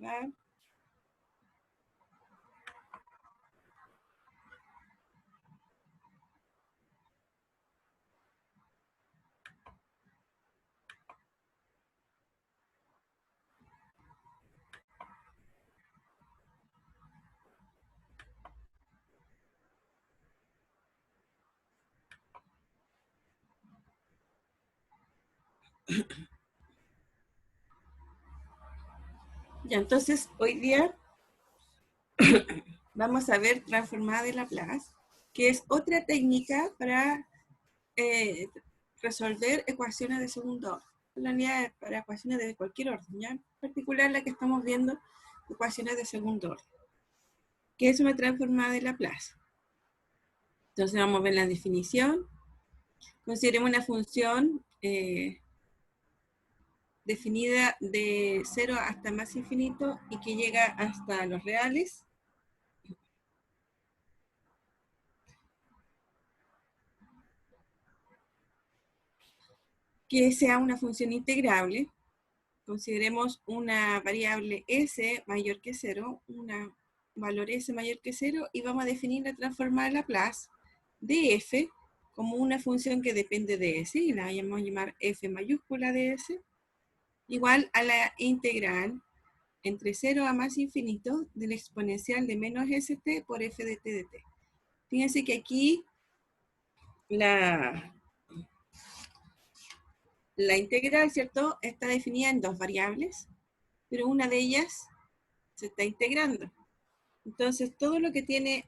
observar. Ya, entonces hoy día vamos a ver transformada de Laplace, que es otra técnica para resolver ecuaciones de segundo orden. En realidad para ecuaciones de cualquier orden, ¿ya? En particular la que estamos viendo, ecuaciones de segundo orden, que es una transformada de Laplace. Entonces vamos a ver la definición. Consideremos una función definida de 0 hasta más infinito y que llega hasta los reales. Que sea una función integrable. Consideremos una variable s mayor que 0, un valor s mayor que 0, y vamos a definir la transformada de Laplace de f como una función que depende de s, y la vamos a llamar f mayúscula de s, igual a la integral entre 0 a más infinito del exponencial de menos st por f de t de t. Fíjense que aquí la integral, ¿cierto?, está definida en dos variables, pero una de ellas se está integrando. Entonces, todo lo que tiene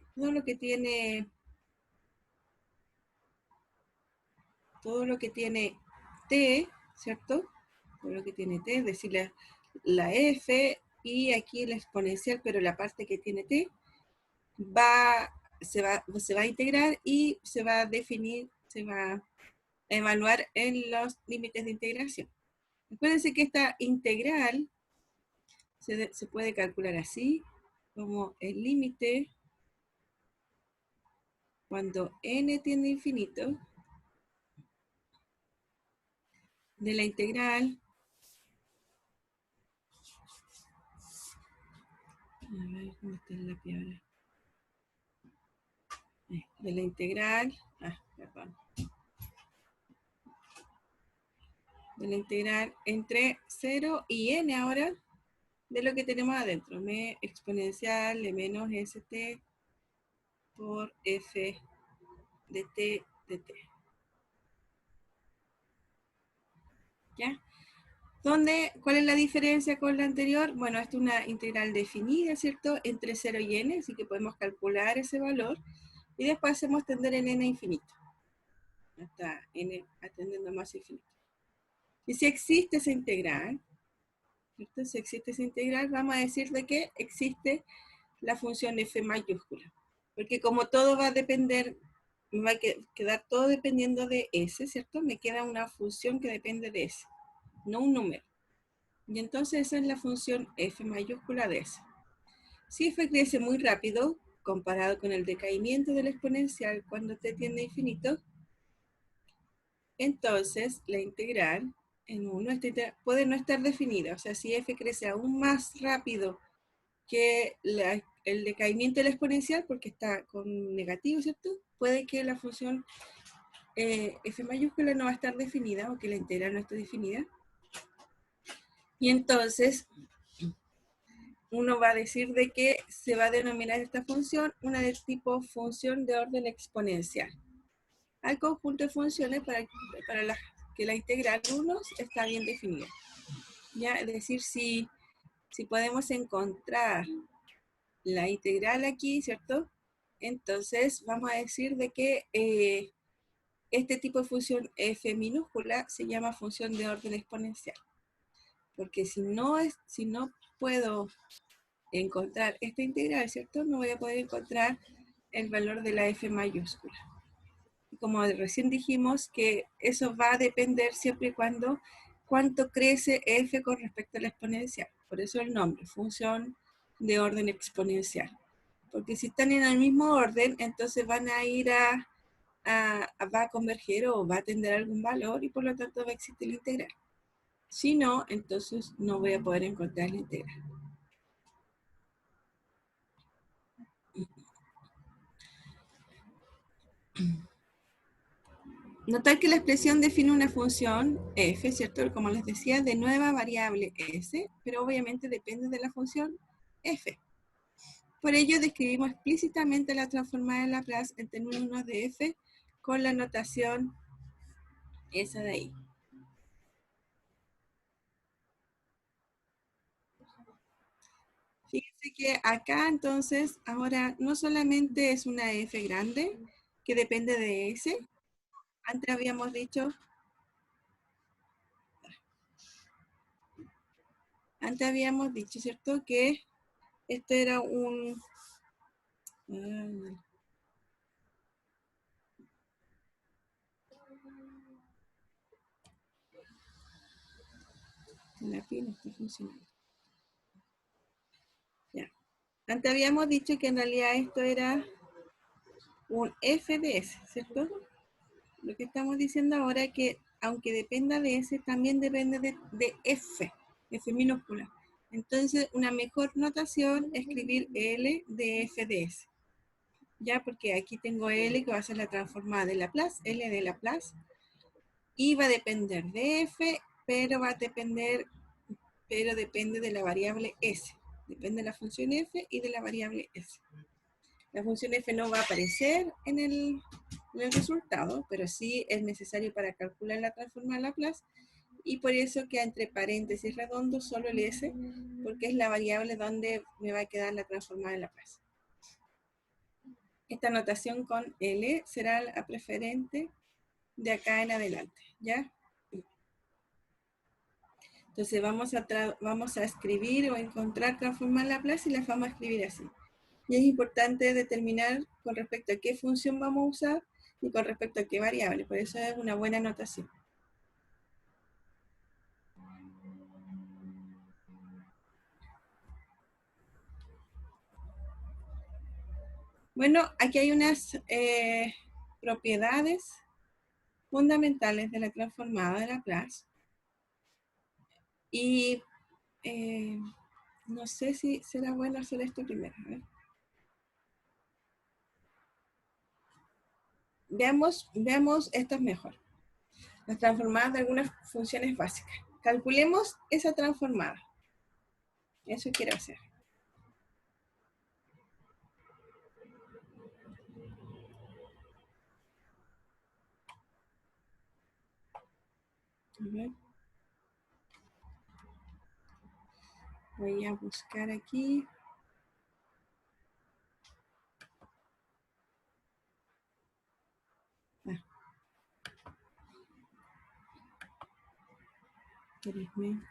t, ¿cierto? Todo lo que tiene t, es decir, la f, y aquí la exponencial, pero la parte que tiene t, se va a integrar y se va a definir, se va a evaluar en los límites de integración. Acuérdense que esta integral se puede calcular así, como el límite cuando n tiende a infinito de la integral, a ver, ¿dónde está el lápiz ahora? De la integral, perdón, de la integral entre 0 y n ahora, de lo que tenemos adentro, m exponencial de menos st por f de t de t. ¿Ya? ¿Cuál es la diferencia con la anterior? Bueno, esto es una integral definida, ¿cierto? Entre 0 y n, así que podemos calcular ese valor. Y después hacemos tender en n infinito. Hasta n atendiendo a más infinito. Y si existe esa integral, ¿cierto? Si existe esa integral, vamos a decir de que existe la función f mayúscula. Porque como todo va a depender, va a quedar todo dependiendo de s, ¿cierto? Me queda una función que depende de s, no un número. Y entonces esa es la función f mayúscula de s. Si f crece muy rápido, comparado con el decaimiento del exponencial cuando t tiende a infinito, entonces la integral en 1 puede no estar definida. O sea, si f crece aún más rápido que el decaimiento del exponencial, porque está con negativo, ¿cierto? Puede que la función f mayúscula no va a estar definida, o que la integral no esté definida. Y entonces uno va a decir de que se va a denominar esta función una de tipo función de orden exponencial al conjunto de funciones para que la integral 1 está bien definida. ¿Ya? Es decir, si podemos encontrar la integral aquí, ¿cierto? Entonces vamos a decir de que este tipo de función f minúscula se llama función de orden exponencial. Porque si no puedo encontrar esta integral, ¿cierto? No voy a poder encontrar el valor de la f mayúscula. Y como recién dijimos, que eso va a depender siempre y cuando cuánto crece f con respecto a la exponencial. Por eso el nombre, función de orden exponencial. Porque si están en el mismo orden, entonces van a ir va a converger o va a tender a algún valor y por lo tanto va a existir la integral. Si no, entonces no voy a poder encontrar la integral. Notar que la expresión define una función f, ¿cierto? Como les decía, de nueva variable s, pero obviamente depende de la función f. Por ello, describimos explícitamente la transformada de Laplace en términos de f con la notación esa de ahí. Fíjense que acá entonces, ahora no solamente es una f grande que depende de s, antes habíamos dicho, ¿cierto? Que esto era un... la pila está funcionando. Ya. Antes habíamos dicho que en realidad esto era un f de s, ¿cierto? Lo que estamos diciendo ahora es que aunque dependa de S, también depende de F minúscula. Entonces, una mejor notación es escribir L de F de S. Ya, porque aquí tengo L que va a ser la transformada de Laplace, L de Laplace, y va a depender de F, pero depende de la variable S. Depende de la función F y de la variable S. La función f no va a aparecer en el resultado, pero sí es necesario para calcular la transformada Laplace, y por eso queda entre paréntesis redondos solo el s, porque es la variable donde me va a quedar la transformada Laplace. Esta notación con L será la preferente de acá en adelante, ¿ya? Entonces vamos a escribir o encontrar transformada Laplace y las vamos a escribir así. Y es importante determinar con respecto a qué función vamos a usar y con respecto a qué variable. Por eso es una buena notación. Bueno, aquí hay unas propiedades fundamentales de la transformada de Laplace. Y no sé si será bueno hacer esto primero. A ver. Veamos esto mejor. Las transformadas de algunas funciones básicas. Calculemos esa transformada. Eso quiero hacer. A ver. Voy a buscar aquí. Espérenme.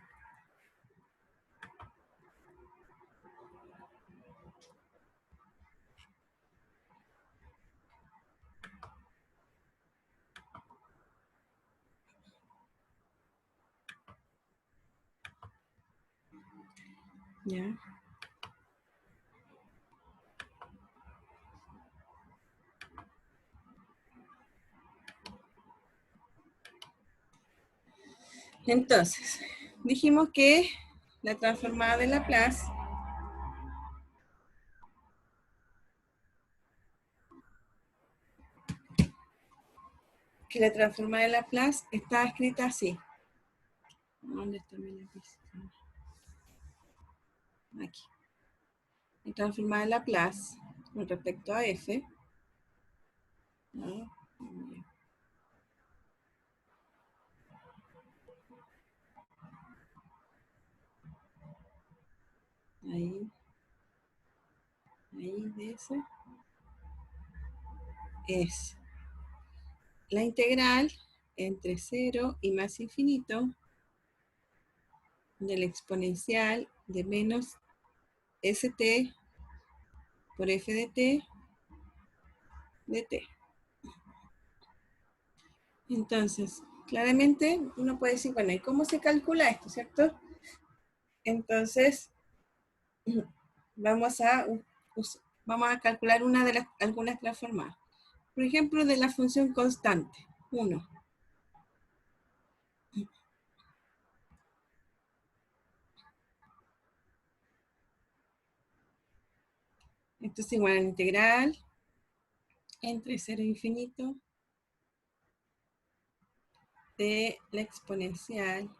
Ya. Entonces, dijimos que la transformada de Laplace está escrita así. ¿Dónde está mi lápiz? Aquí. La transformada de Laplace con respecto a f. ¿No? Ahí de eso es la integral entre 0 y más infinito de la exponencial de menos st por f de t de t. Entonces, claramente uno puede decir, bueno, ¿y cómo se calcula esto, cierto? Entonces, vamos a calcular algunas transformadas. Por ejemplo, de la función constante, 1. Esto es igual a la integral entre 0 e infinito de la exponencial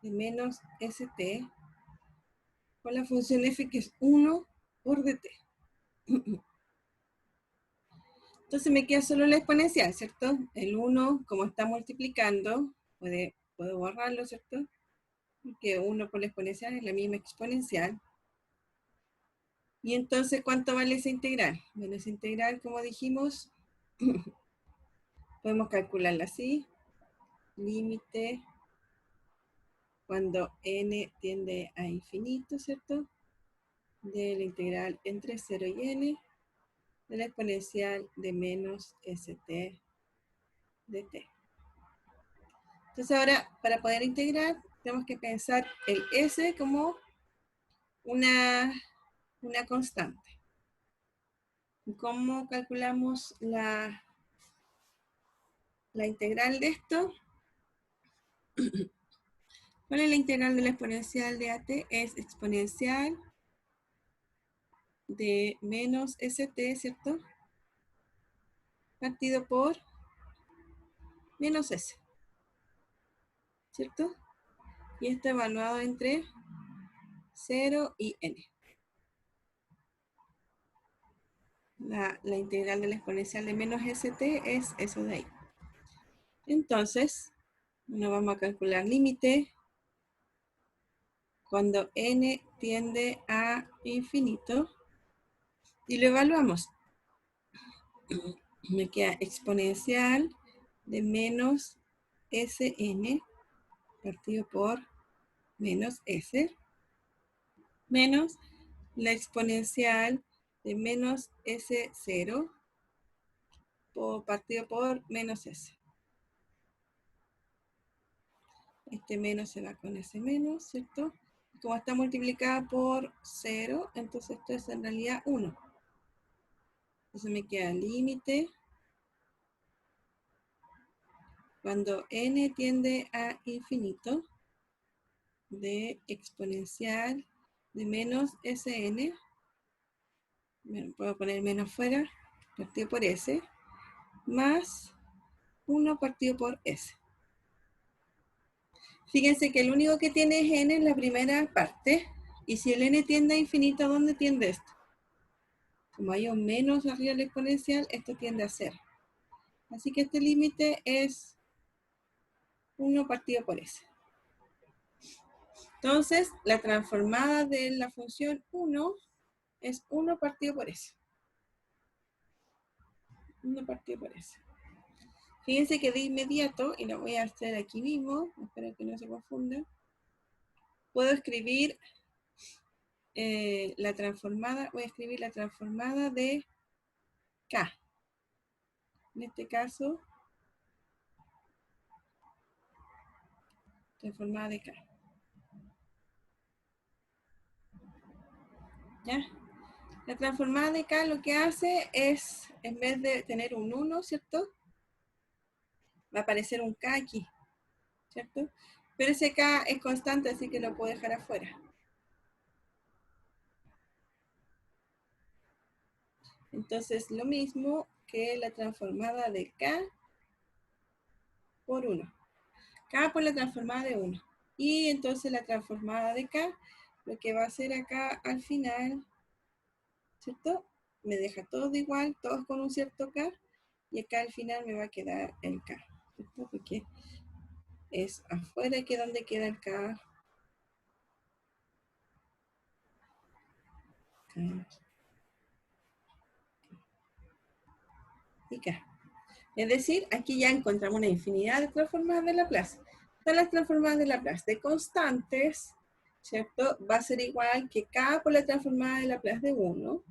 de menos st con la función f que es 1 por dt. Entonces me queda solo la exponencial, ¿cierto? El 1, como está multiplicando, puedo borrarlo, ¿cierto? Porque 1 por la exponencial es la misma exponencial. Y entonces, ¿cuánto vale esa integral? Bueno, esa integral, como dijimos, podemos calcularla así. Límite cuando n tiende a infinito, ¿cierto? De la integral entre 0 y n de la exponencial de menos st de t. Entonces ahora, para poder integrar, tenemos que pensar el s como una constante. ¿Cómo calculamos la integral de esto? ¿Cuál es la integral de la exponencial de at? Es exponencial de menos st, ¿cierto? Partido por menos s, ¿cierto? Y esto evaluado entre 0 y n. La integral de la exponencial de menos st es eso de ahí. Entonces, nos vamos a calcular límite cuando n tiende a infinito y lo evaluamos. Me queda exponencial de menos Sn partido por menos S menos la exponencial de menos S0 partido por menos S. Este menos se va con ese menos, ¿cierto? Como está multiplicada por 0, entonces esto es en realidad 1. Entonces me queda límite cuando n tiende a infinito de exponencial de menos Sn, bueno, puedo poner menos fuera, partido por S, más 1 partido por S. Fíjense que el único que tiene es n en la primera parte, y si el n tiende a infinito, ¿a dónde tiende esto? Como hay un menos arriba de la exponencial, esto tiende a 0. Así que este límite es 1 partido por S. Entonces, la transformada de la función 1 es 1 partido por S. 1 partido por S. Fíjense que de inmediato, y lo voy a hacer aquí mismo, espero que no se confunda, puedo escribir la transformada, voy a escribir la transformada de K. En este caso, transformada de K. ¿Ya? La transformada de K lo que hace es, en vez de tener un 1, ¿cierto? Va a aparecer un K aquí, ¿cierto? Pero ese K es constante, así que lo puedo dejar afuera. Entonces, lo mismo que la transformada de K por 1. K por la transformada de 1. Y entonces la transformada de K, lo que va a hacer acá al final, ¿cierto? Me deja todo igual, todos con un cierto K, y acá al final me va a quedar el K, ¿cierto? Porque es afuera que donde queda el K. Y K. Es decir, aquí ya encontramos una infinidad de transformadas de Laplace. Todas las transformadas de Laplace de constantes, ¿cierto? Va a ser igual que K por la transformada de Laplace de 1.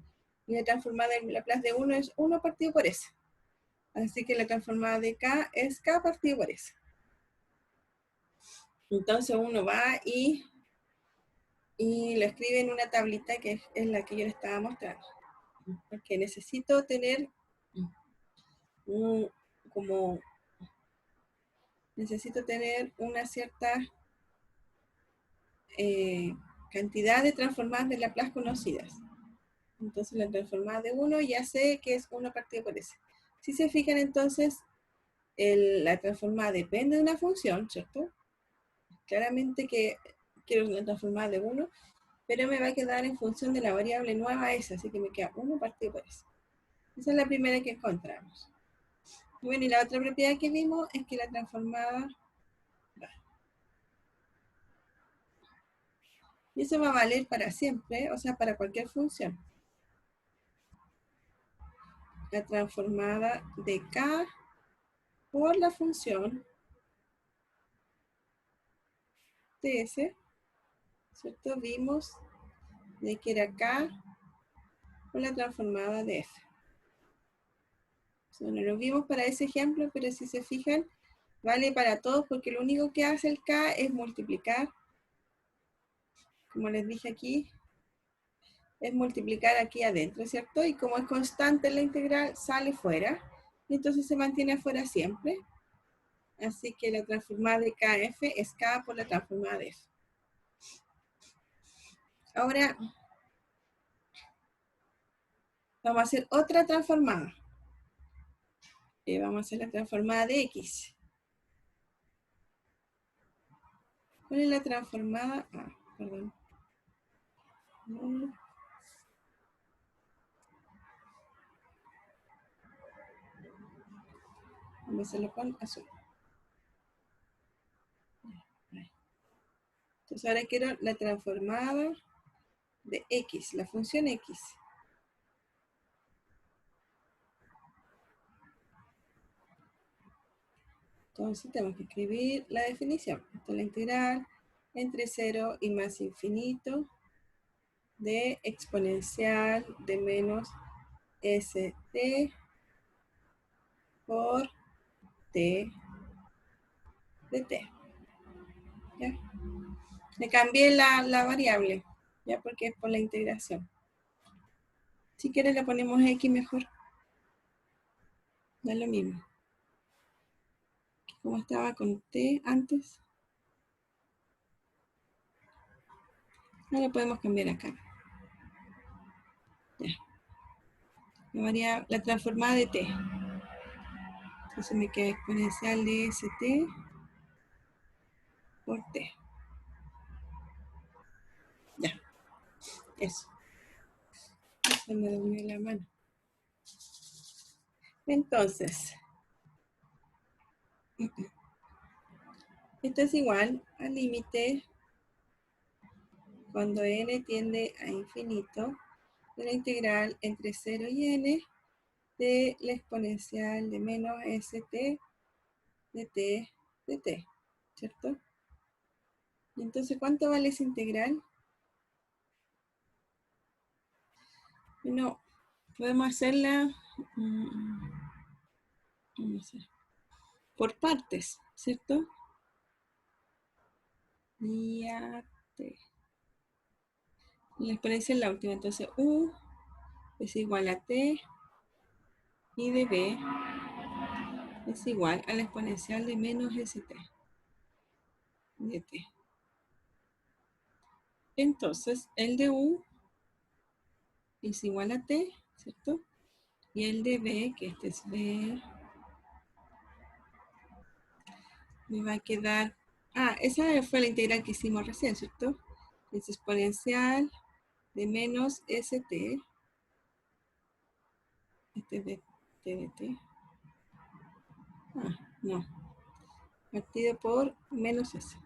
Y la transformada de Laplace de 1 es 1 partido por S. Así que la transformada de K es K partido por S. Entonces uno va y lo escribe en una tablita que es la que yo les estaba mostrando. Porque necesito tener necesito tener una cierta cantidad de transformadas de Laplace conocidas. Entonces la transformada de 1 ya sé que es 1 partido por S. Si se fijan entonces, la transformada depende de una función, ¿cierto? Claramente que quiero una transformada de 1, pero me va a quedar en función de la variable nueva esa, así que me queda 1 partido por eso. Esa es la primera que encontramos. Bueno, y la otra propiedad que vimos es que la transformada... Y eso va a valer para siempre, o sea, para cualquier función. La transformada de K por la función TS, ¿cierto? Vimos de que era K por la transformada de F. No lo vimos para ese ejemplo, pero si se fijan, vale para todos porque lo único que hace el K es multiplicar, como les dije aquí, es multiplicar aquí adentro, ¿cierto? Y como es constante la integral, sale fuera, y entonces se mantiene afuera siempre. Así que la transformada de KF es K por la transformada de F. Ahora vamos a hacer otra transformada. Vamos a hacer la transformada de X. ¿Cuál es la transformada? Perdón. Vamos a hacerlo con azul. Entonces ahora quiero la transformada de X, la función X. Entonces tenemos que escribir la definición. Esto es la integral entre 0 y más infinito de exponencial de menos st por t de t. ¿Ya? Le cambié la variable, ya porque es por la integración. Si quieres le ponemos x mejor. Da lo mismo. Como estaba con t antes. No lo podemos cambiar acá. Ya. La transformada de t. Entonces me queda exponencial de st por t. Ya. Eso. Se me durmió la mano. Entonces, esto es igual al límite cuando n tiende a infinito de la integral entre 0 y n de la exponencial de menos st de t de t, ¿cierto? Y entonces, ¿cuánto vale esa integral? Bueno, podemos hacerla por partes, ¿cierto? Y a t. La exponencial es la última, entonces u es igual a t y de b es igual a la exponencial de menos st de t. Entonces, el de u es igual a t, ¿cierto? Y el de b, que este es b, me va a quedar... esa fue la integral que hicimos recién, ¿cierto? Es exponencial de menos st, este es de t de t. No. Partido por menos s.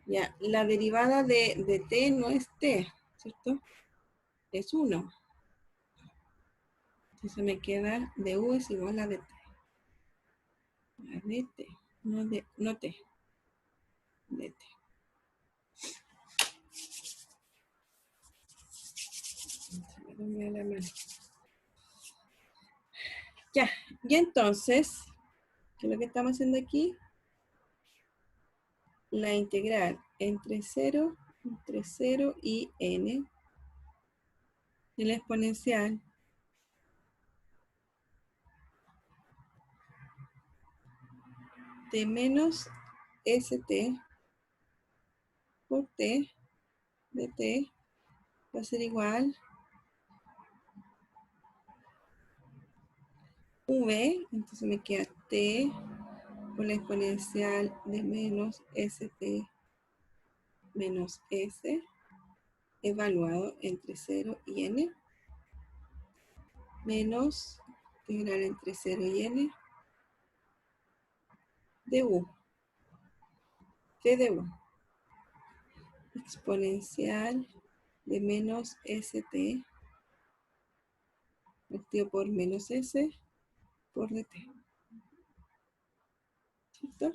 Ya, la derivada de t no es t, ¿cierto? Es 1. Entonces me queda de u es igual a de t. A de t, no t, de t. Se me dio la mano. Ya, y entonces, ¿qué es lo que estamos haciendo aquí? La integral entre 0 y n de la exponencial de menos st por t de t va a ser igual V, entonces me queda t por la exponencial de menos st menos s, evaluado entre 0 y n, menos integral entre 0 y n, de u, t de u, exponencial de menos st, partido por menos s, por dt. ¿Cierto?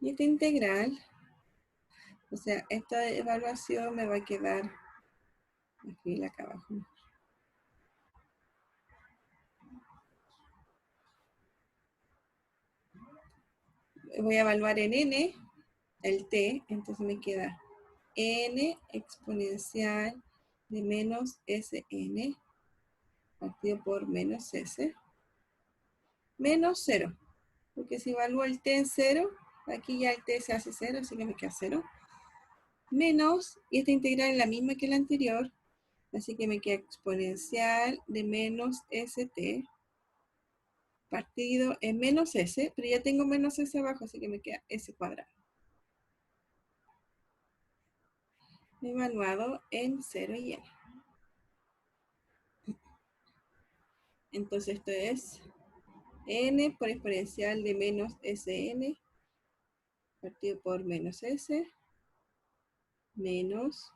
Y esta integral, o sea, esta evaluación me va a quedar, aquí acá abajo. Voy a evaluar en n el t, entonces me queda n exponencial de menos sn partido por menos s menos 0, porque si evalúo el t en 0, aquí ya el t se hace 0, así que me queda 0, menos, y esta integral es la misma que la anterior, así que me queda exponencial de menos st partido en menos s, pero ya tengo menos s abajo, así que me queda s cuadrado. Evaluado en 0 y n. Entonces esto es n por exponencial de menos sn partido por menos s menos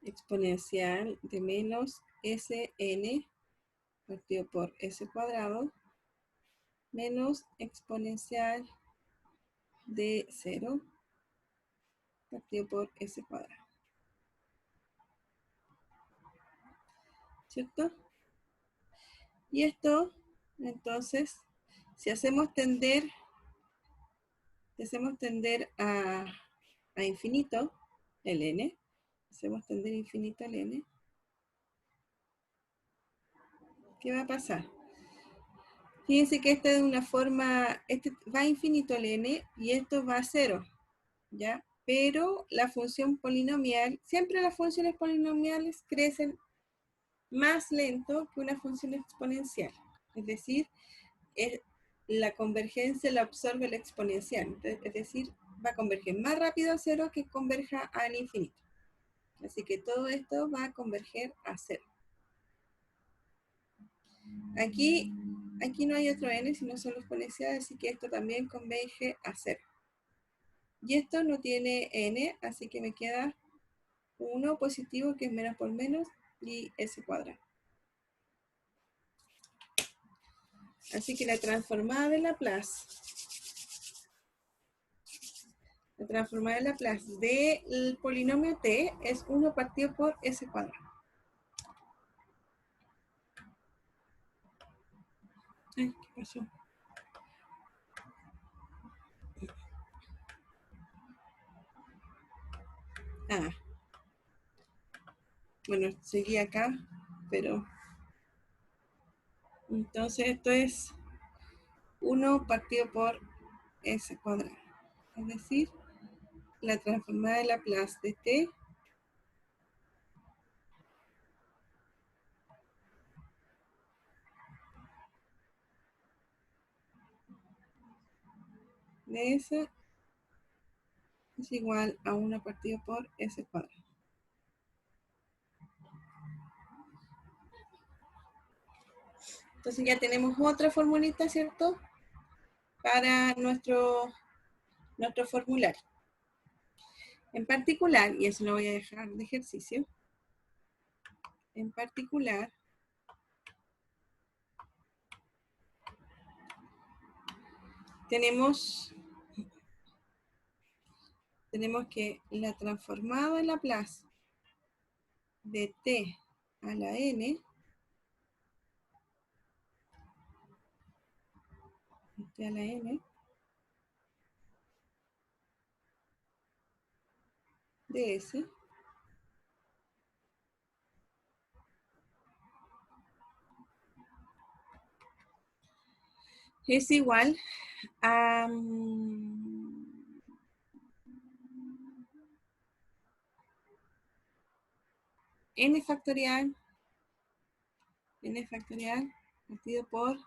exponencial de menos sn partido por s cuadrado menos exponencial de 0 partido por s cuadrado. ¿Cierto? Y esto, entonces, si hacemos tender a infinito el n, hacemos tender a infinito el n, ¿qué va a pasar? Fíjense que esta es una forma, este va a infinito el n y esto va a 0, ¿ya? Pero la función polinomial, siempre las funciones polinomiales crecen más lento que una función exponencial. Es decir, la convergencia la absorbe la exponencial. Es decir, va a converger más rápido a 0 que converja al infinito. Así que todo esto va a converger a 0. Aquí no hay otro n, sino solo exponencial, así que esto también converge a 0. Y esto no tiene n, así que me queda 1 positivo, que es menos por menos, y s cuadrado. Así que la transformada de Laplace del polinomio t es 1 partido por s cuadrado. Ay, ¿qué pasó? Ah, bueno, seguí acá, pero entonces esto es 1 partido por s cuadrado. Es decir, la transformada de Laplace de t de s es igual a 1 partido por s cuadrado. Entonces ya tenemos otra formulita, ¿cierto? Para nuestro formulario. En particular, y eso lo voy a dejar de ejercicio, en particular, tenemos que la transformada de Laplace de t a la n, t a la n, de s, es igual a n factorial n factorial partido por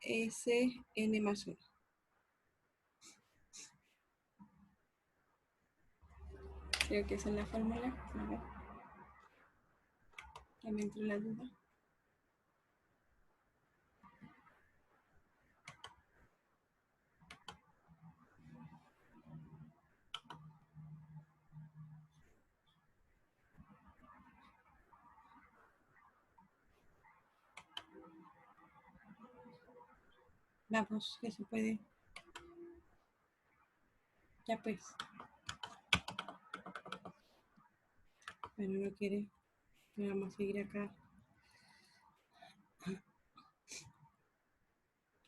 Sn más 1. Creo que esa es la fórmula. A ver. Ya me entró la duda. Vamos, que se puede. Ya pues. Bueno, no quiere. Vamos a seguir acá.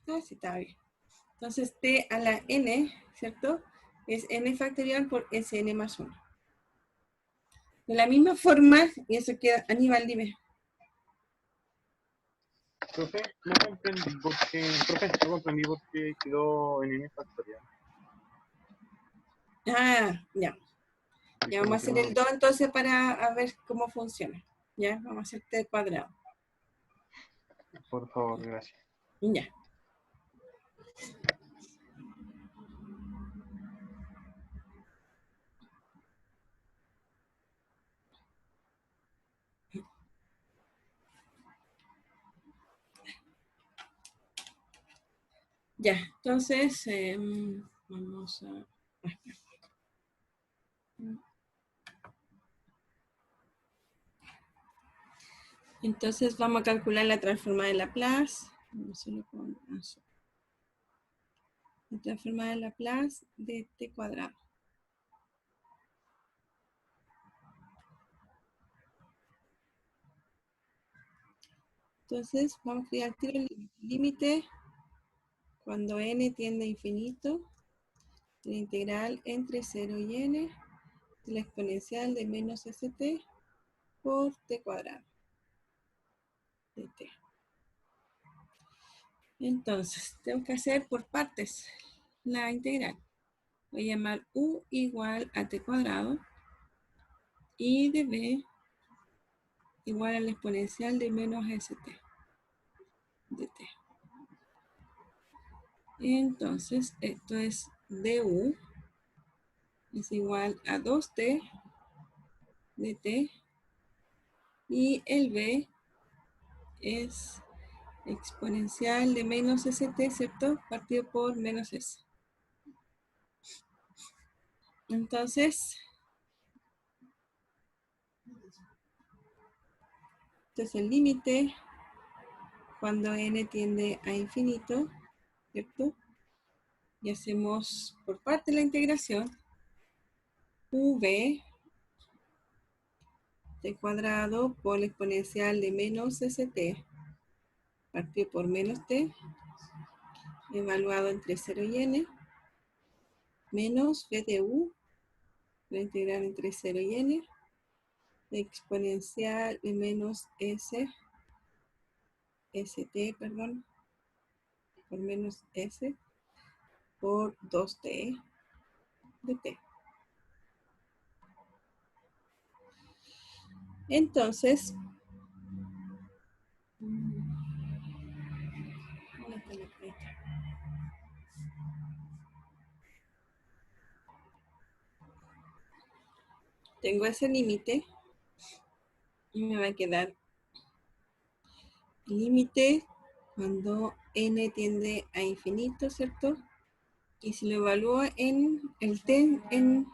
Ah, sí, está bien. Entonces, t a la n, ¿cierto? Es n factorial por Sn más 1. De la misma forma, y eso queda, Aníbal, dime. Profe, no comprendí por qué quedó en n factorial. Ah, ya. Y Ya como vamos a que hacer el no, 2 entonces para a ver cómo funciona. Ya, vamos a hacer t cuadrado. por favor, gracias. Ya. Ya, entonces vamos a... Entonces vamos a calcular la transformada de Laplace. La transformada de Laplace de t cuadrado. Entonces vamos a crear el límite cuando n tiende a infinito, la integral entre 0 y n de la exponencial de menos st por t cuadrado de t. Entonces, tengo que hacer por partes la integral. Voy a llamar u igual a t cuadrado y de b igual a la exponencial de menos st de t. Entonces, esto es du es igual a 2t de t y el b es exponencial de menos st, ¿cierto? Partido por menos s. Entonces, este es el límite cuando n tiende a infinito, ¿cierto? Y hacemos por parte la integración v t cuadrado por la exponencial de menos st partido por menos t evaluado entre 0 y n menos v de u, la integral entre 0 y n, exponencial de menos st, perdón, por menos s por 2t de t. Entonces, tengo ese límite y me va a quedar límite cuando n tiende a infinito, ¿cierto? Y si lo evalúo en el t en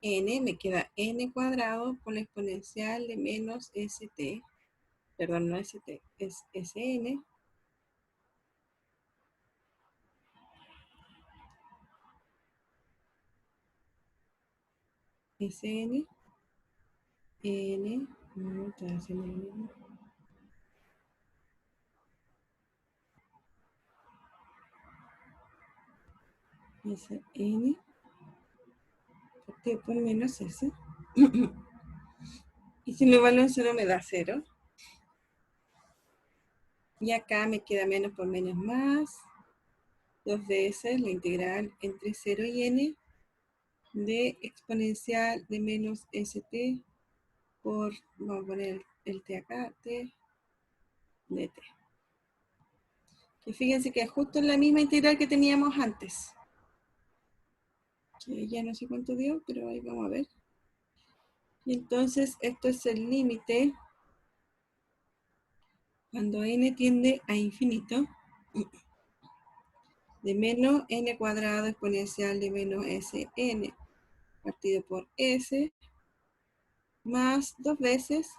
n, me queda n cuadrado por la exponencial de menos st, perdón, no st, es sn, sn, n, no, está haciendo lo mismo, sn, partido por menos s, y si lo evalúo en 0 me da 0, y acá me queda menos por menos más, 2 veces la integral entre 0 y n de exponencial de menos st por, vamos a poner el t acá, t de t. Que fíjense que es justo en la misma integral que teníamos antes. Que ya no sé cuánto dio, pero ahí vamos a ver. Y entonces esto es el límite cuando n tiende a infinito de menos n cuadrado exponencial de menos sn partido por s más 2 veces,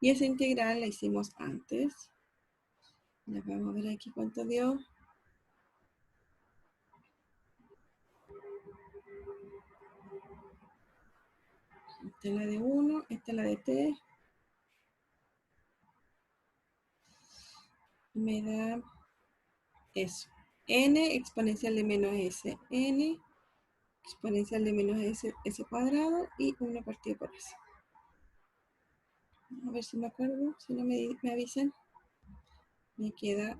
y esa integral la hicimos antes. Ya vamos a ver aquí cuánto dio. Esta es la de 1, esta es la de t. Me da eso. N exponencial de menos s, n exponencial de menos s cuadrado y 1 partido por s. A ver si me acuerdo, si no me avisan. Me queda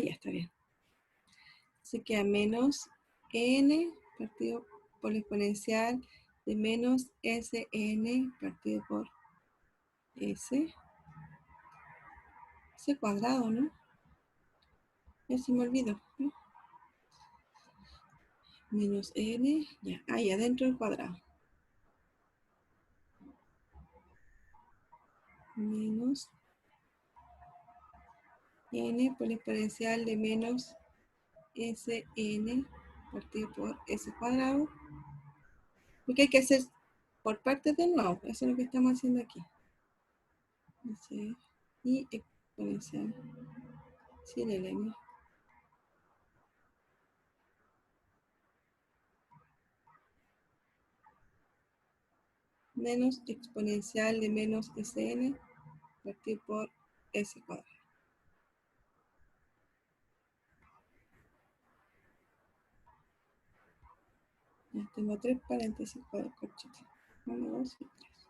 ya está bien. Se queda menos n partido por la exponencial de menos sn partido por s cuadrado, ¿no? Ya se me olvidó, ¿no? Menos n, ya, ahí adentro del cuadrado. Menos n por la exponencial de menos sn partido por s cuadrado. Porque hay que hacer por partes de nuevo, eso es lo que estamos haciendo aquí. Y exponencial sin el n. Menos exponencial de menos sn partido por s cuadrado. Ya tengo 3 paréntesis para el corchete. 1, 2 y 3.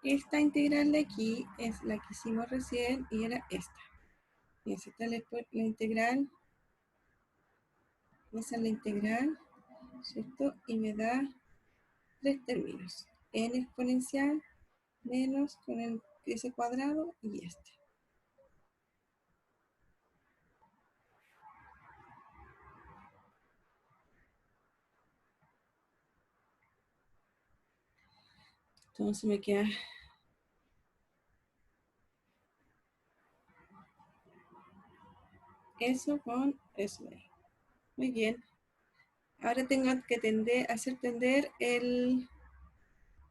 Esta integral de aquí es la que hicimos recién y era esta. Y esta es la integral. Esa es la integral, ¿cierto? Y me da 3 términos. N exponencial menos con el s cuadrado y este. Entonces me queda eso con eso de ahí. Muy bien. Ahora tengo que hacer tender el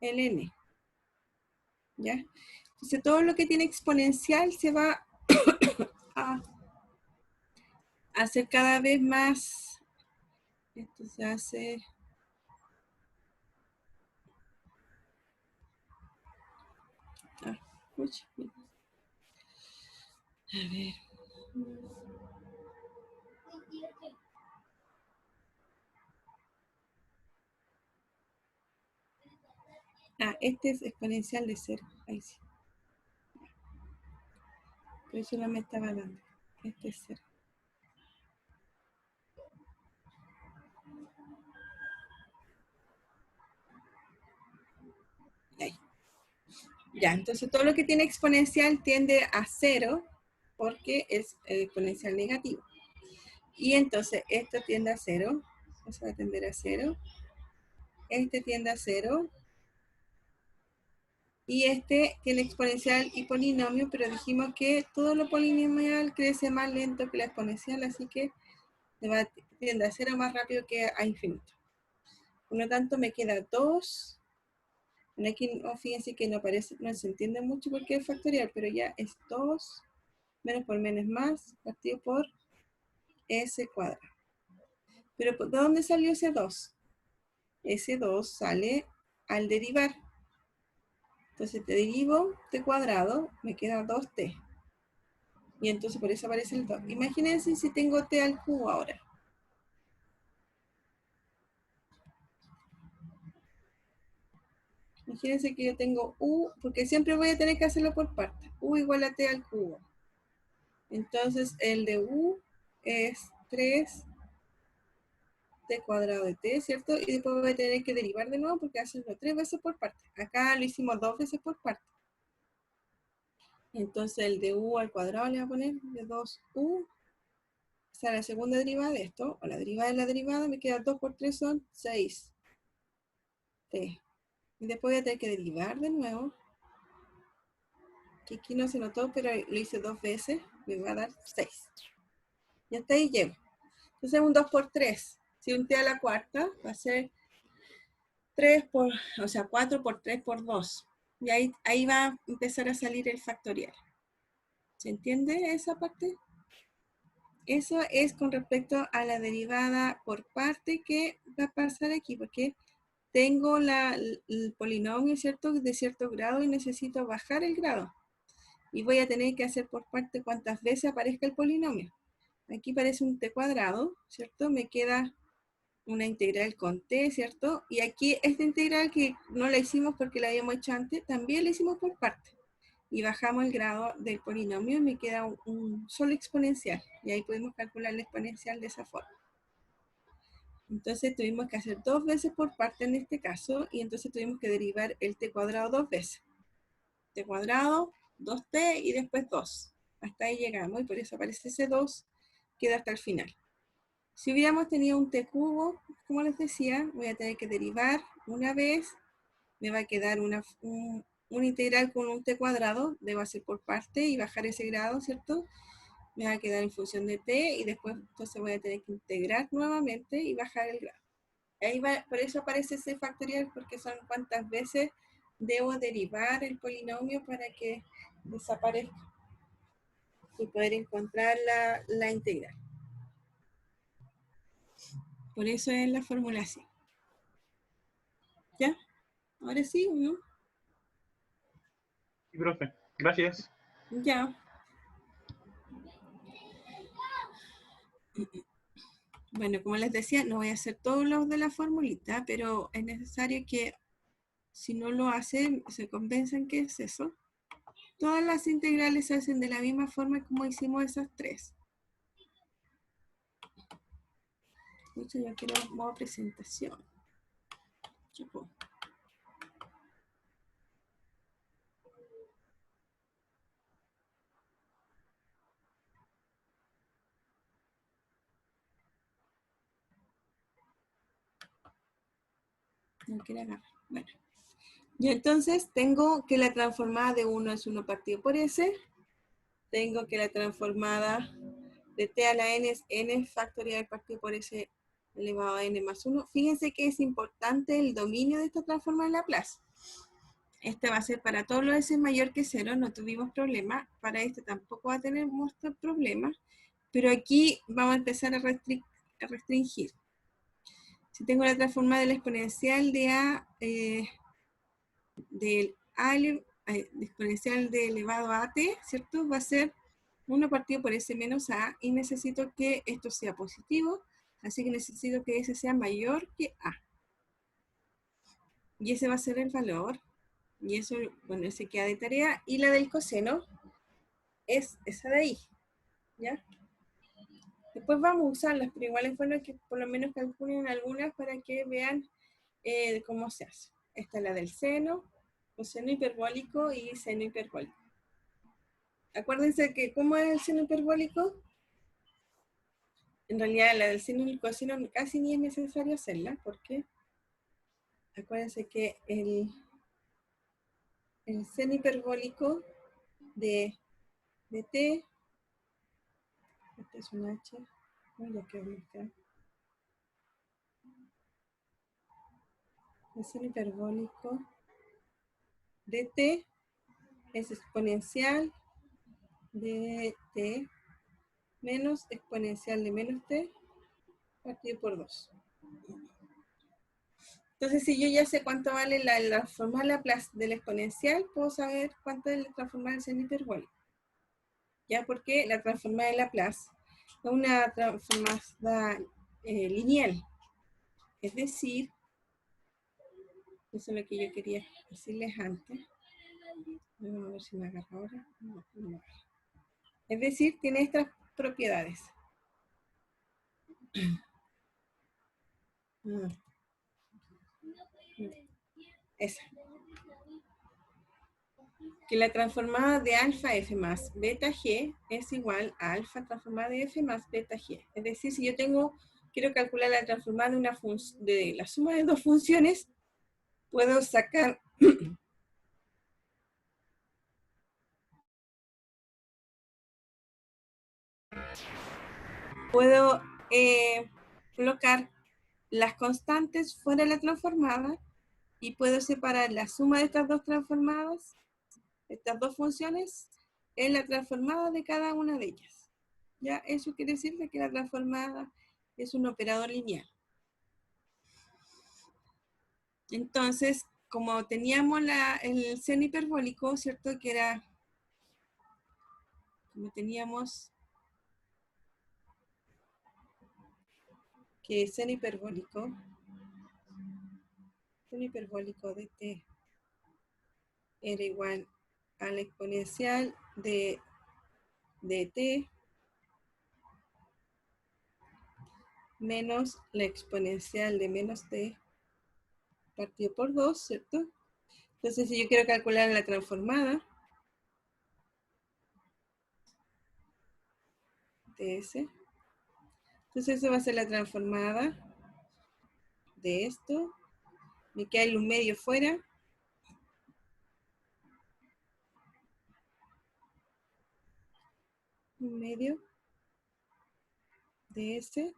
n. ¿Ya? Entonces todo lo que tiene exponencial se va a hacer cada vez más. Esto se hace... A ver. Este es exponencial de 0. Ahí sí. Pero eso no me estaba dando. Este es 0. Ahí. Ya, entonces todo lo que tiene exponencial tiende a 0 porque es exponencial negativo. Y entonces esto tiende a 0. Eso va a tender a 0. Este tiende a 0. Y este tiene exponencial y polinomio, pero dijimos que todo lo polinomial crece más lento que la exponencial, así que tiende a 0 más rápido que a infinito. Por lo tanto, me queda 2. Aquí fíjense que no se entiende mucho porque es factorial, pero ya es 2 menos por menos más partido por s cuadrado. Pero ¿de dónde salió ese 2? Ese 2 sale al derivar. Entonces te derivo t cuadrado, me queda 2t. Y entonces por eso aparece el 2. Imagínense si tengo t al cubo ahora. Imagínense que yo tengo u, porque siempre voy a tener que hacerlo por partes. U igual a t al cubo. Entonces el de u es 3t cuadrado de t, ¿cierto? Y después voy a tener que derivar de nuevo porque hacerlo 3 veces por parte. Acá lo hicimos 2 veces por parte. Entonces el de u al cuadrado le voy a poner de 2u. Esa es la segunda derivada de esto, o la derivada de la derivada, me queda 2 por 3 son 6t. Y después voy a tener que derivar de nuevo, que aquí no se notó, pero lo hice 2 veces, me va a dar 6. Y hasta ahí llego. Entonces un 2 por 3, si un t a la cuarta, va a ser 3 por, o sea, 4 por 3 por 2. Y ahí va a empezar a salir el factorial. ¿Se entiende esa parte? Eso es con respecto a la derivada por parte que va a pasar aquí, porque tengo el polinomio, ¿cierto?, de cierto grado y necesito bajar el grado. Y voy a tener que hacer por parte cuántas veces aparezca el polinomio. Aquí parece un t cuadrado, ¿cierto? Me queda una integral con t, ¿cierto? Y aquí esta integral que no la hicimos porque la habíamos hecho antes, también la hicimos por parte. Y bajamos el grado del polinomio y me queda un solo exponencial. Y ahí podemos calcular la exponencial de esa forma. Entonces tuvimos que hacer 2 veces por parte en este caso, y entonces tuvimos que derivar el t cuadrado 2 veces. T cuadrado, 2t y después 2. Hasta ahí llegamos y por eso aparece ese 2, queda hasta el final. Si hubiéramos tenido un t cubo, como les decía, voy a tener que derivar una vez, me va a quedar una integral con un t cuadrado, debo hacer por parte y bajar ese grado, ¿cierto? Me va a quedar en función de t y después entonces voy a tener que integrar nuevamente y bajar el grado. Ahí va, por eso aparece ese factorial, porque son cuántas veces debo derivar el polinomio para que desaparezca y poder encontrar la integral. Por eso es la formulación. ¿Ya? Ahora sí, ¿no? Sí, profe. Gracias. Ya. Bueno, como les decía, no voy a hacer todos los de la formulita, pero es necesario que si no lo hacen, se convencen que es eso. Todas las integrales se hacen de la misma forma como hicimos esas tres. De hecho, yo quiero modo presentación. Chupo. No quiere agarrar. Bueno. Y entonces tengo que la transformada de 1 es 1 partido por s. Tengo que la transformada de t a la n es n factorial partido por s elevado a n más 1. Fíjense que es importante el dominio de esta transformada en Laplace. Este va a ser para todos los s mayor que 0, no tuvimos problema. Para este tampoco va a tener mucho problema. Pero aquí vamos a empezar a restringir. Si tengo la transformada de la exponencial de a, del exponencial de elevado a t, ¿cierto? Va a ser 1 partido por s menos a, y necesito que esto sea positivo, así que necesito que s sea mayor que a. Y ese va a ser el valor, y eso, bueno, ese queda de tarea, y la del coseno es esa de ahí, ¿ya? Después vamos a usarlas, pero igual es bueno que por lo menos calculen algunas para que vean cómo se hace. Esta es la del seno, coseno hiperbólico y seno hiperbólico. Acuérdense que, ¿cómo es el seno hiperbólico? En realidad, la del seno y el coseno casi ni es necesario hacerla, porque acuérdense que el seno hiperbólico de t, este es un h, ya que acá. El seno hiperbólico de t es exponencial de t menos exponencial de menos t partido por 2. Entonces, si yo ya sé cuánto vale la transformada Laplace del exponencial, puedo saber cuánto es la transformada del seno hiperbólico. ¿Ya? Porque la transformada de Laplace es una transformada lineal. Es decir, Eso es lo que yo quería decirles antes. Vamos a ver si me agarra ahora. No, no. Es decir, tiene estas propiedades. Esa. Que la transformada de alfa f más beta g es igual a alfa transformada de f más beta g. Es decir, si yo quiero calcular la transformada de la suma de dos funciones, puedo sacar puedo colocar las constantes fuera de la transformada y puedo separar la suma de estas dos transformadas, estas dos funciones, en la transformada de cada una de ellas. Ya, eso quiere decir que la transformada es un operador lineal. Entonces, como teníamos el seno hiperbólico, ¿cierto? Que era, como teníamos que seno hiperbólico de t era igual a la exponencial de t menos la exponencial de menos t partido por 2, ¿cierto? Entonces, si yo quiero calcular la transformada de ese, entonces eso va a ser la transformada de esto. Me queda un medio fuera. Un medio de este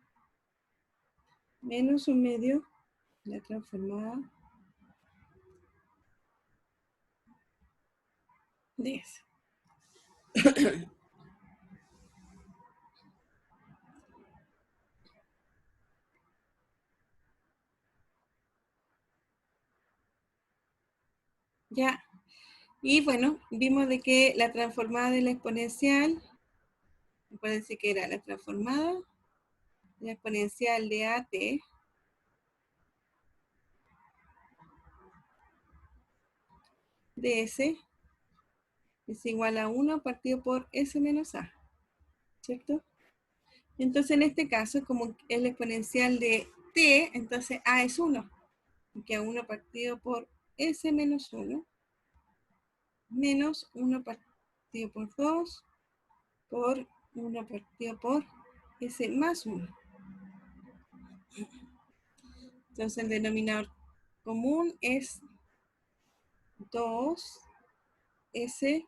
menos un medio la transformada de ese. Ya. Y bueno, vimos de que la transformada de la exponencial, me parece que era la transformada de la exponencial de AT de S es igual a 1 partido por S menos A, ¿cierto? Entonces en este caso, como es la exponencial de T, entonces A es 1, que a 1 partido por S menos 1, menos 1 partido por 2, por 1 partido por S más 1. Entonces el denominador común es 2S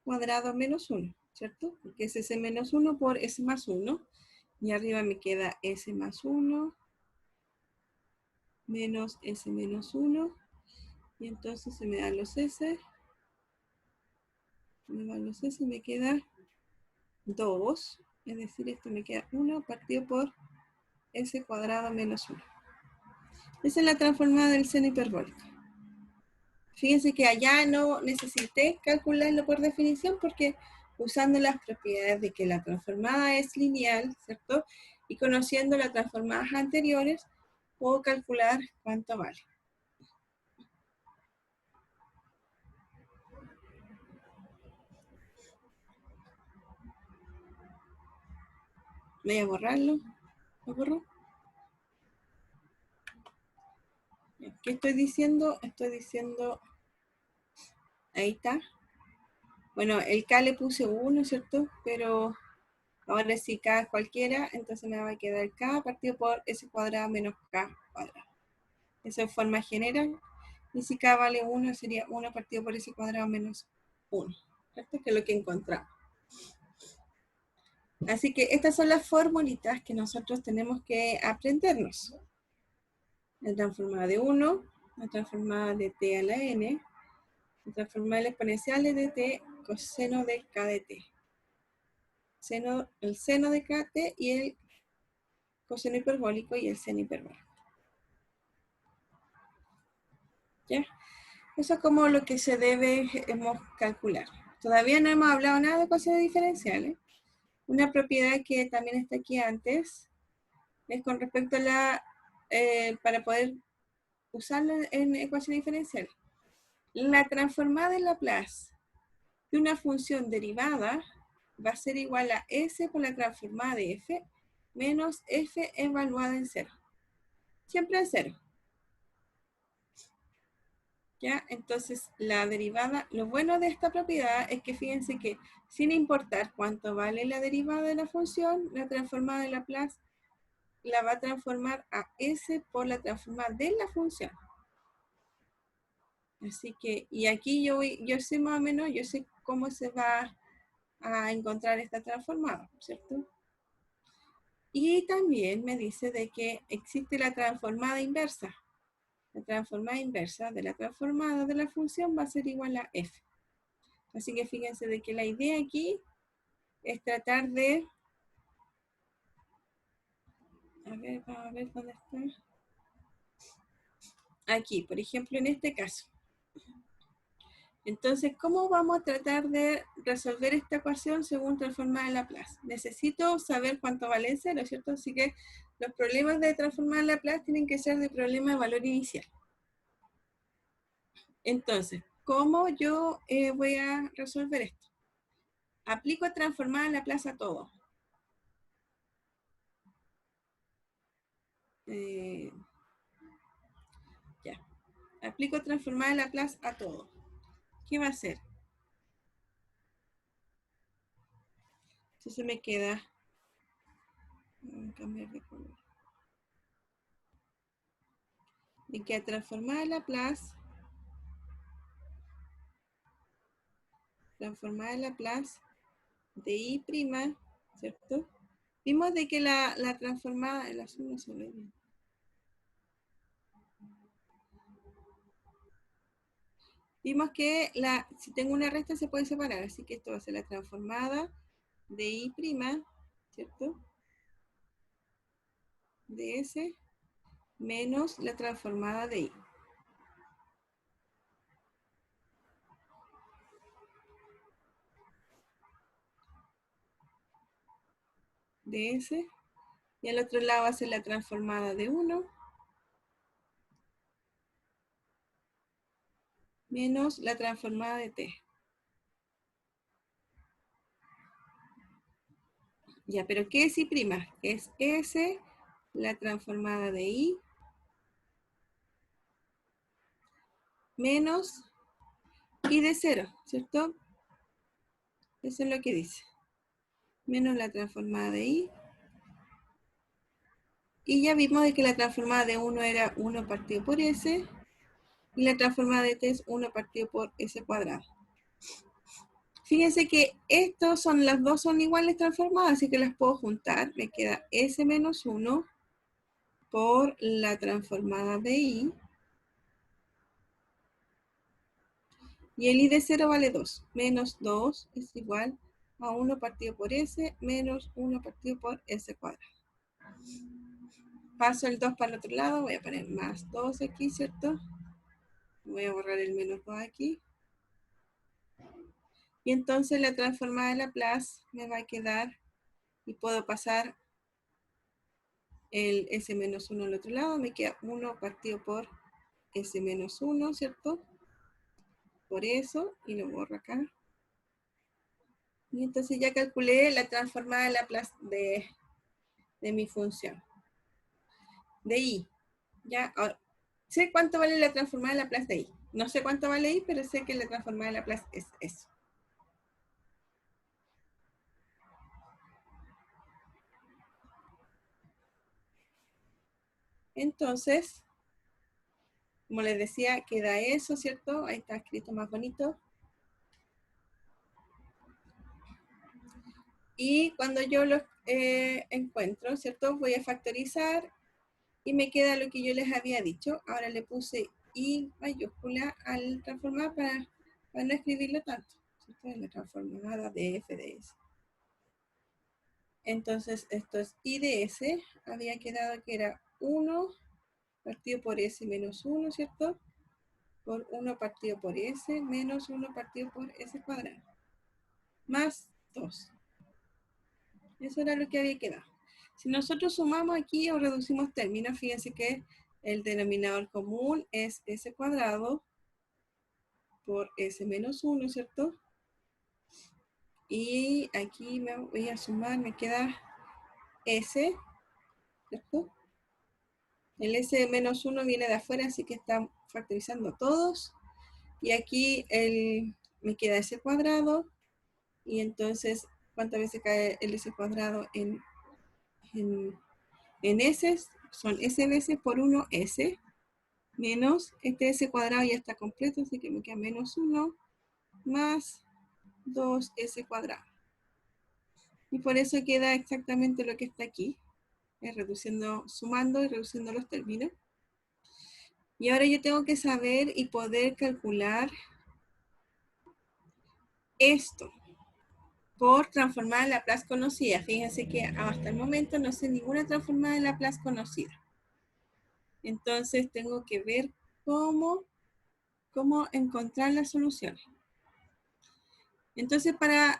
cuadrado menos 1, ¿cierto? Porque es S menos 1 por S más 1. Y arriba me queda S más 1 menos S menos 1. Y entonces se me dan los S. Me dan los S y me queda 2. Es decir, esto me queda 1 partido por S cuadrado menos 1. Esa es la transformada del seno hiperbólico. Fíjense que allá no necesité calcularlo por definición porque usando las propiedades de que la transformada es lineal, ¿cierto? Y conociendo las transformadas anteriores, puedo calcular cuánto vale. Voy a borrarlo. ¿Lo borro? ¿Qué estoy diciendo? Estoy diciendo... Ahí está. Bueno, el K le puse 1, ¿cierto? Pero ahora si K es cualquiera, entonces me va a quedar K partido por S cuadrado menos K cuadrado. Eso en forma general. Y si K vale 1, sería 1 partido por S cuadrado menos 1. ¿Cierto? Que es lo que encontramos. Así que estas son las formulitas que nosotros tenemos que aprendernos. La transformada de 1, la transformada de t a la n, la transformada de la exponencial de t coseno de k de t. El seno de kt y el coseno hiperbólico y el seno hiperbólico. ¿Ya? Eso es como lo que se debemos calcular. Todavía no hemos hablado nada de ecuaciones diferenciales. Una propiedad que también está aquí antes es con respecto a para poder usarlo en ecuaciones diferenciales. La transformada en Laplace de una función derivada va a ser igual a S por la transformada de f menos f evaluada en 0. Siempre en 0. ¿Ya? Entonces, la derivada, lo bueno de esta propiedad es que fíjense que sin importar cuánto vale la derivada de la función, la transformada de Laplace la va a transformar a S por la transformada de la función. Así que, y aquí yo sé más o menos, yo sé cómo se va a encontrar esta transformada, ¿cierto? Y también me dice de que existe la transformada inversa. La transformada inversa de la transformada de la función va a ser igual a f. Así que fíjense de que la idea aquí es tratar de... vamos a ver dónde está. Aquí, por ejemplo, en este caso. Entonces, ¿cómo vamos a tratar de resolver esta ecuación según transformada en Laplace? Necesito saber cuánto vale el 0, ¿cierto? Así que los problemas de transformada en Laplace tienen que ser de problema de valor inicial. Entonces, ¿cómo yo voy a resolver esto? Aplico transformada en Laplace a todo. Ya. Aplico transformada en Laplace a todo. ¿Qué va a hacer? Entonces me queda... Voy a cambiar de color. Me queda transformada en Laplace. Transformada en Laplace de I', ¿cierto? Vimos de que la transformada... El azul no se ve bien. Vimos que si tengo una resta se puede separar, así que esto va a ser la transformada de I', ¿cierto? De S menos la transformada de I. De S. Y al otro lado va a ser la transformada de 1 menos la transformada de T. Ya, pero ¿qué es I'? Es S, la transformada de I, menos I de 0, ¿cierto? Eso es lo que dice. Menos la transformada de I. Y ya vimos de que la transformada de 1 era 1 partido por S. Y la transformada de T es 1 partido por S cuadrado. Fíjense que las dos son iguales transformadas, así que las puedo juntar. Me queda S menos 1 por la transformada de I. Y el I de 0 vale 2. Menos 2 es igual a 1 partido por S menos 1 partido por S cuadrado. Paso el 2 para el otro lado. Voy a poner más 2 aquí, ¿cierto? Voy a borrar el menos 2 aquí. Y entonces la transformada de Laplace me va a quedar, y puedo pasar el S menos 1 al otro lado. Me queda 1 partido por S menos 1, ¿cierto? Por eso, y lo borro acá. Y entonces ya calculé la transformada de Laplace de mi función. De I. Ya, ahora, sé cuánto vale la transformada de Laplace de I. No sé cuánto vale I, pero sé que la transformada de Laplace es eso. Entonces, como les decía, queda eso, ¿cierto? Ahí está escrito más bonito. Y cuando yo los encuentro, ¿cierto? Voy a factorizar y me queda lo que yo les había dicho. Ahora le puse I mayúscula al transformar para no escribirlo tanto, ¿cierto? Es la transformada de f de s. Entonces, esto es I de s. Había quedado que era 1 partido por s menos 1, ¿cierto? Por 1 partido por s menos 1 partido por s cuadrado. Más 2. Eso era lo que había quedado. Si nosotros sumamos aquí o reducimos términos, fíjense que El denominador común es S cuadrado por S menos 1, ¿cierto? Y aquí me voy a sumar, me queda S, ¿cierto? El S menos 1 viene de afuera, así que está factorizando todos. Y aquí me queda S cuadrado. Y entonces, ¿cuántas veces cae el S cuadrado en S? Son S veces por 1 S. Menos este S cuadrado ya está completo, así que me queda menos 1 más 2S cuadrado. Y por eso queda exactamente lo que está aquí, sumando y reduciendo los términos. Y ahora yo tengo que saber y poder calcular esto por transformada en Laplace conocida. Fíjense que hasta el momento no sé ninguna transformada en Laplace conocida. Entonces tengo que ver cómo encontrar las soluciones. Entonces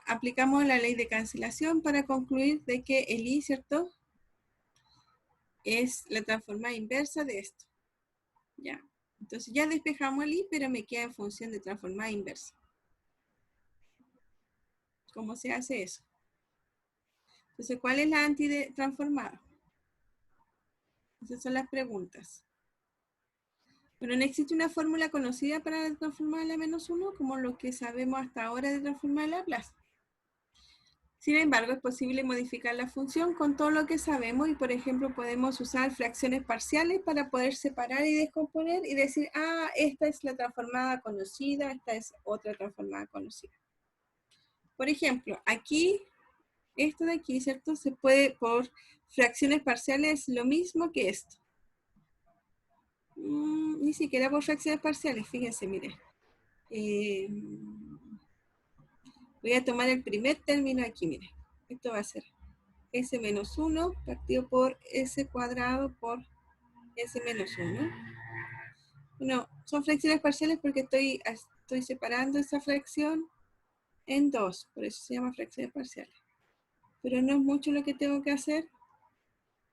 aplicamos la ley de cancelación para concluir de que el I, ¿cierto? Es la transformada inversa de esto. ¿Ya? Entonces ya despejamos el I, pero me queda en función de transformada inversa. ¿Cómo se hace eso? Entonces, ¿cuál es la antitransformada? Esas son las preguntas. Bueno, no existe una fórmula conocida para la transformada de la menos 1, como lo que sabemos hasta ahora de transformada de Laplace. Sin embargo, es posible modificar la función con todo lo que sabemos y, por ejemplo, podemos usar fracciones parciales para poder separar y descomponer y decir, ah, esta es la transformada conocida, esta es otra transformada conocida. Por ejemplo, aquí, esto de aquí, ¿cierto? Se puede, por fracciones parciales, lo mismo que esto. Ni siquiera por fracciones parciales, fíjense, mire. Voy a tomar el primer término aquí, mire. Esto va a ser S menos 1 partido por S cuadrado por S menos 1. Bueno, son fracciones parciales porque estoy separando esa fracción en dos, por eso se llama fracciones parciales. Pero no es mucho lo que tengo que hacer,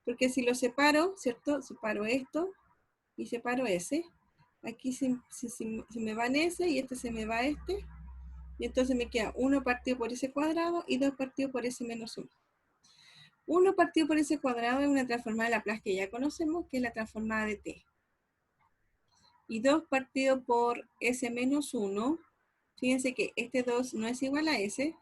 porque si lo separo, ¿cierto? Separo esto y separo ese. Aquí se me va en ese y este se me va a este. Y entonces me queda 1 partido por ese cuadrado y 2 partido por ese menos 1. 1 partido por ese cuadrado es una transformada de Laplace que ya conocemos, que es la transformada de t. Y 2 partido por s menos 1, fíjense que este 2 no es igual a s,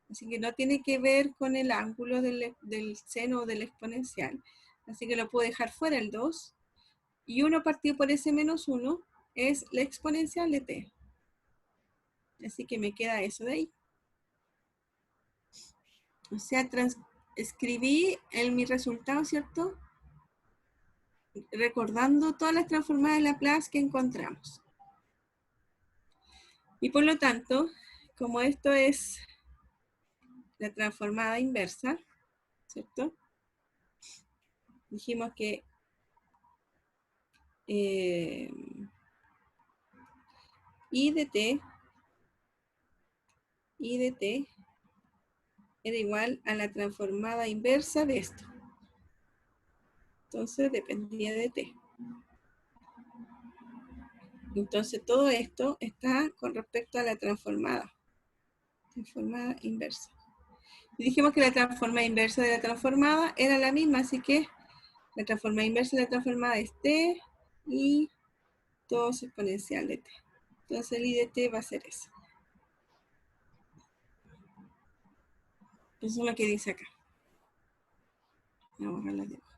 así que no tiene que ver con el ángulo del seno o del exponencial. Así que lo puedo dejar fuera el 2. Y 1 partido por s menos 1 es la exponencial de t. Así que me queda eso de ahí. O sea, escribí mi resultado, ¿cierto? Recordando todas las transformadas de Laplace que encontramos. Y por lo tanto, como esto es la transformada inversa, ¿cierto? Dijimos que I de t era igual a la transformada inversa de esto. Entonces dependía de t. Entonces todo esto está con respecto a la transformada inversa. Y dijimos que la transformada inversa de la transformada era la misma, así que la transformada inversa de la transformada es t y 2 exponencial de t. Entonces el I de t va a ser eso. Eso es lo que dice acá. Vamos a las de abajo.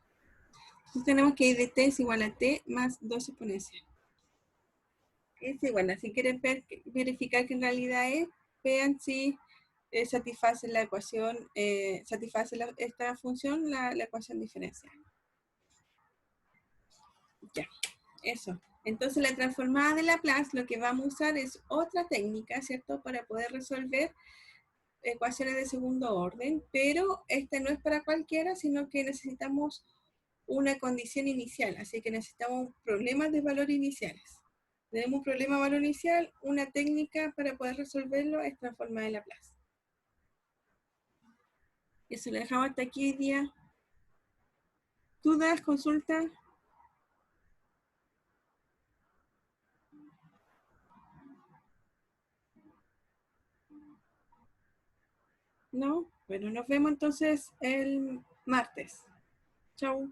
Entonces tenemos que I de t es igual a t más 2 exponencial. Es igual, si quieren verificar que en realidad es, vean si satisface la ecuación, esta función, la ecuación diferencial. Ya, eso. Entonces la transformada de Laplace lo que vamos a usar es otra técnica, ¿cierto? Para poder resolver ecuaciones de segundo orden, pero esta no es para cualquiera, sino que necesitamos una condición inicial, así que necesitamos problemas de valor iniciales. Tenemos un problema de valor inicial, una técnica para poder resolverlo es transformada de Laplace. Eso lo dejamos hasta aquí hoy día. ¿Dudas? ¿Consultas? No, bueno, nos vemos entonces el martes. Chau.